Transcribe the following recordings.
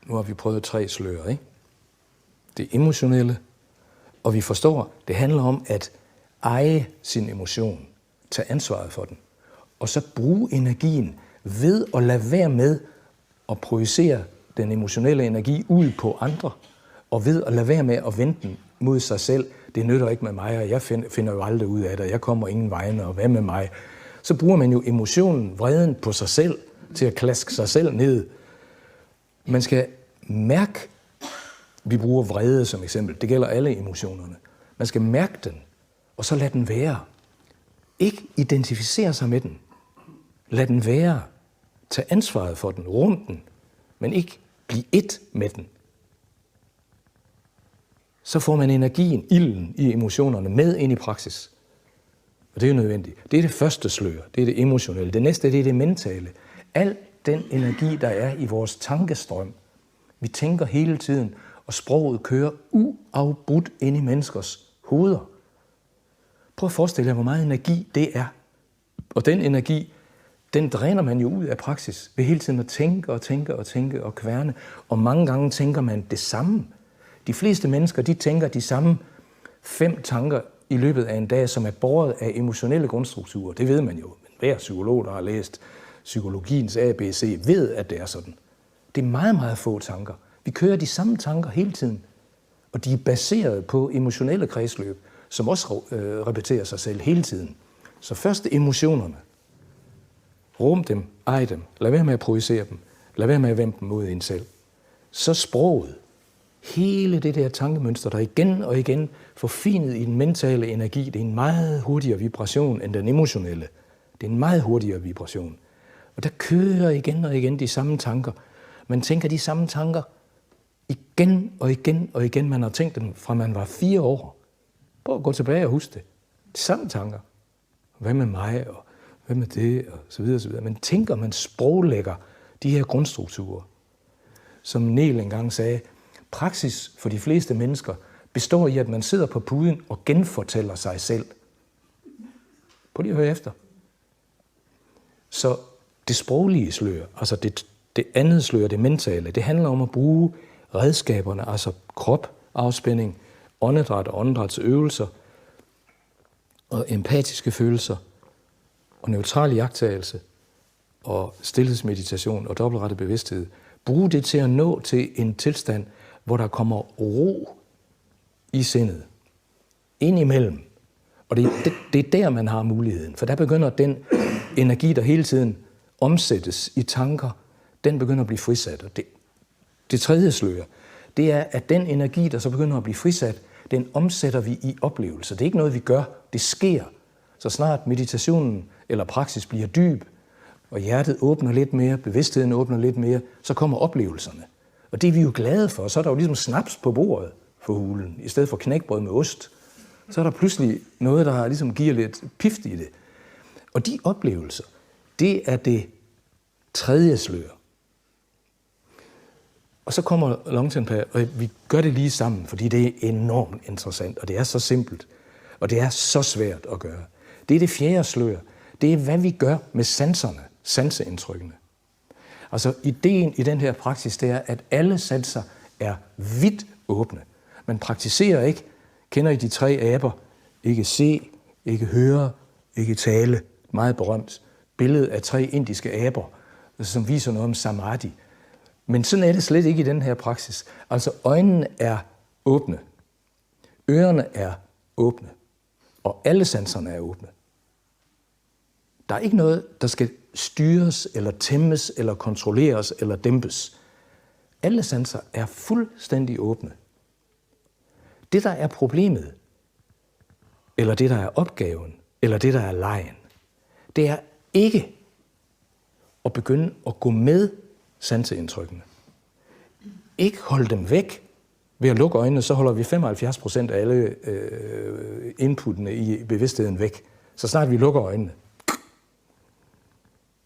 Nu har vi prøvet 3 slør, ikke? Det emotionelle, og vi forstår, det handler om at eje sin emotion, tage ansvaret for den, og så bruge energien ved at lade være med at projicere den emotionelle energi ud på andre, og ved at lade være med at vende den mod sig selv. Det nytter ikke med mig, og jeg finder jo aldrig ud af det, jeg kommer ingen vegne, og hvad med mig? Så bruger man jo emotionen, vreden på sig selv, til at klaske sig selv ned. Man skal mærke, vi bruger vrede som eksempel, det gælder alle emotionerne. Man skal mærke den, og så lade den være. Ikke identificere sig med den. Lad den være. Tag ansvaret for den, rum den, men ikke blive ét med den. Så får man energien, ilden i emotionerne med ind i praksis. Og det er jo nødvendigt. Det er det første slør, det er det emotionelle. Det næste, det er det mentale. Al den energi, der er i vores tankestrøm. Vi tænker hele tiden, og sproget kører uafbrudt ind i menneskers hoveder. Prøv at forestille jer, hvor meget energi det er. Og den energi, den dræner man jo ud af praksis ved hele tiden at tænke og kværne. Og mange gange tænker man det samme. De fleste mennesker, de tænker de samme 5 tanker i løbet af en dag, som er båret af emotionelle grundstrukturer. Det ved man jo. Men hver psykolog, der har læst psykologiens ABC, ved, at det er sådan. Det er meget, meget få tanker. Vi kører de samme tanker hele tiden. Og de er baseret på emotionelle kredsløb, som også repeterer sig selv hele tiden. Så først emotionerne. Rum dem, ej dem. Lad være med at projicere dem. Lad være med at vende dem mod en selv. Så sproget. Hele det der tankemønster, der igen og igen forfinet i den mentale energi, det er en meget hurtigere vibration end den emotionelle. Det er en meget hurtigere vibration. Og der kører igen og igen de samme tanker. Man tænker de samme tanker igen og igen og igen. Man har tænkt dem fra man var 4 år. Prøv at gå tilbage og huske det. De samme tanker. Hvad med mig, og hvad med det, og så videre, så videre. Man tænker, man sproglægger de her grundstrukturer. Som Niel engang sagde, praksis for de fleste mennesker består i, at man sidder på puden og genfortæller sig selv. Prøv lige at høre efter. Så det sproglige slør, altså det andet slør, det mentale, det handler om at bruge redskaberne, altså krop, afspænding, åndedræt og åndedrætsøvelser, og empatiske følelser, og neutral iagttagelse, og stilhedsmeditation og dobbeltrettet bevidsthed. Brug det til at nå til en tilstand, hvor der kommer ro i sindet, indimellem. Og det er der, man har muligheden, for der begynder den energi, der hele tiden omsættes i tanker, den begynder at blive frisat. Og det tredje slør, det er, at den energi, der så begynder at blive frisat, den omsætter vi i oplevelser. Det er ikke noget, vi gør, det sker. Så snart meditationen eller praksis bliver dyb, og hjertet åbner lidt mere, bevidstheden åbner lidt mere, så kommer oplevelserne. Og det er vi jo glade for. Så er der jo ligesom snaps på bordet for hulen, i stedet for knækbrød med ost. Så er der pludselig noget, der ligesom giver lidt pift i det. Og de oplevelser, det er det tredje slør. Og så kommer Longchenpa, og vi gør det lige sammen, fordi det er enormt interessant, og det er så simpelt, og det er så svært at gøre. Det er det fjerde slør. Det er, hvad vi gør med sanserne, sanseindtrykkene. Altså, ideen i den her praksis, det er, at alle sanser er vidt åbne. Man praktiserer ikke, kender I de 3 aber, ikke se, ikke høre, ikke tale, meget berømt billede af 3 indiske aber, som viser noget om samadhi. Men sådan er det slet ikke i den her praksis. Altså, øjnene er åbne, ørerne er åbne, og alle sanserne er åbne. Der er ikke noget, der skal styres, eller tæmmes, eller kontrolleres, eller dæmpes. Alle sanser er fuldstændig åbne. Det, der er problemet, eller det, der er opgaven, eller det, der er legen, det er ikke at begynde at gå med sanseindtrykkene. Ikke holde dem væk. Ved at lukke øjnene, så holder vi 75% af alle inputtene i bevidstheden væk. Så snart vi lukker øjnene.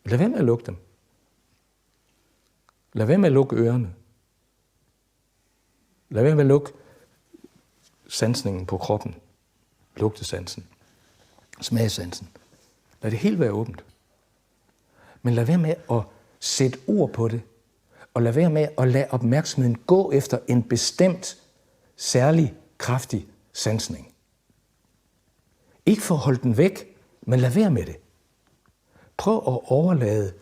Lad være med at lukke dem. Lad være med at lukke ørerne. Lad være med at lukke sansningen på kroppen. Lugtesansen. Smagssansen. Lad det helt være åbent. Men lad være med at sætte ord på det. Og lad være med at lade opmærksomheden gå efter en bestemt, særlig kraftig sansning. Ikke for at holde den væk, men lad være med det. Prøv at overlade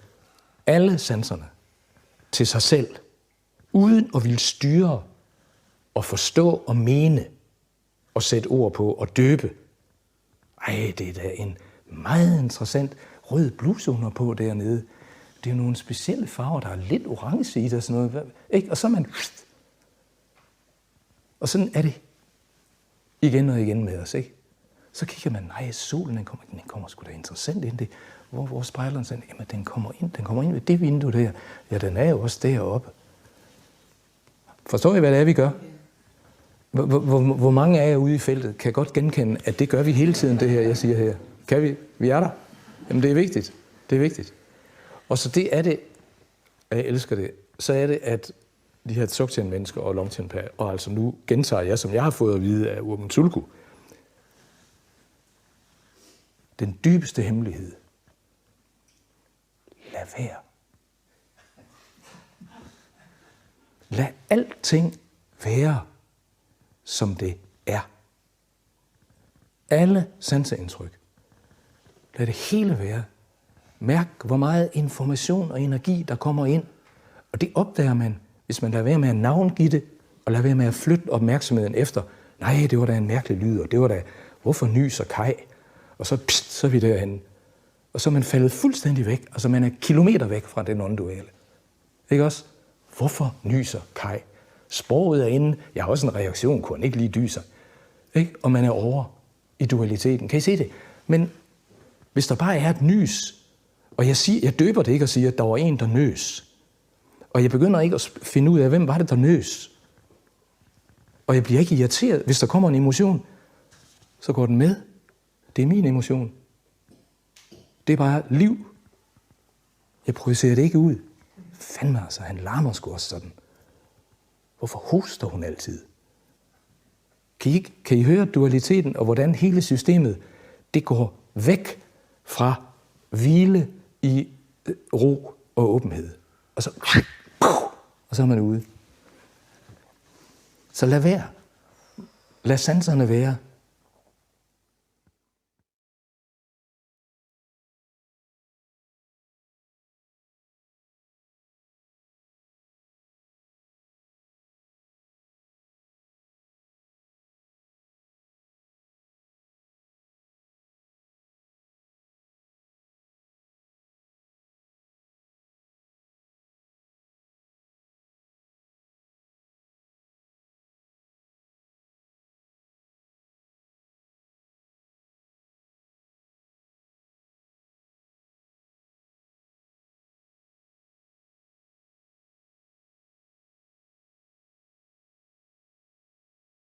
alle sanserne til sig selv, uden at ville styre og forstå og mene og sætte ord på og døbe. Ej, det er da en meget interessant rød bluse under på dernede. Det er jo nogle specielle farver, der er lidt orange i det og sådan noget. Ikke? Og så er man... Og sådan er det igen og igen med os, ikke? Så kigger man, nej, solen den kommer sgu da interessant ind det. Hvor spejleren siger, jamen den kommer ind ved det vindue der. Ja, den er jo også deroppe. Forstår I, hvad det er, vi gør? Hvor mange af jer ude i feltet kan godt genkende, at det gør vi hele tiden, det her, jeg siger her? Kan vi? Vi er der. Jamen det er vigtigt. Det er vigtigt. Og så det er det, og jeg elsker det, så er det, at de her Dzogchen-mennesker og Longchen-pa, og altså nu gentager jeg, som jeg har fået at vide af Urban Tulku, den dybeste hemmelighed. Lad være. Lad alting være, som det er. Alle sanseindtryk. Lad det hele være. Mærk, hvor meget information og energi, der kommer ind. Og det opdager man, hvis man lader være med at navngive det, og lader være med at flytte opmærksomheden efter. Nej, det var da en mærkelig lyd, og det var da, hvorfor nyser Kai? Og så, så er vi derhenne. Og så er man faldet fuldstændig væk, altså man er kilometer væk fra den non-duale. Ikke også? Hvorfor nyser Kai? Sproget er inde. Jeg har også en reaktion, kunne han ikke lige dyser. Ikke? Og man er over i dualiteten. Kan I se det? Men hvis der bare er et nys, og jeg døber det ikke og siger, at der var en, der nøs. Og jeg begynder ikke at finde ud af, hvem var det, der nøs. Og jeg bliver ikke irriteret. Hvis der kommer en emotion, så går den med. Det er min emotion. Det er bare liv. Jeg projicerer det ikke ud. Fandme altså, han larmer sgu også sådan. Hvorfor hoster hun altid? Kan I høre dualiteten, og hvordan hele systemet, det går væk fra hvile i ro og åbenhed. Og så er man ude. Så lad være. Lad sanserne være.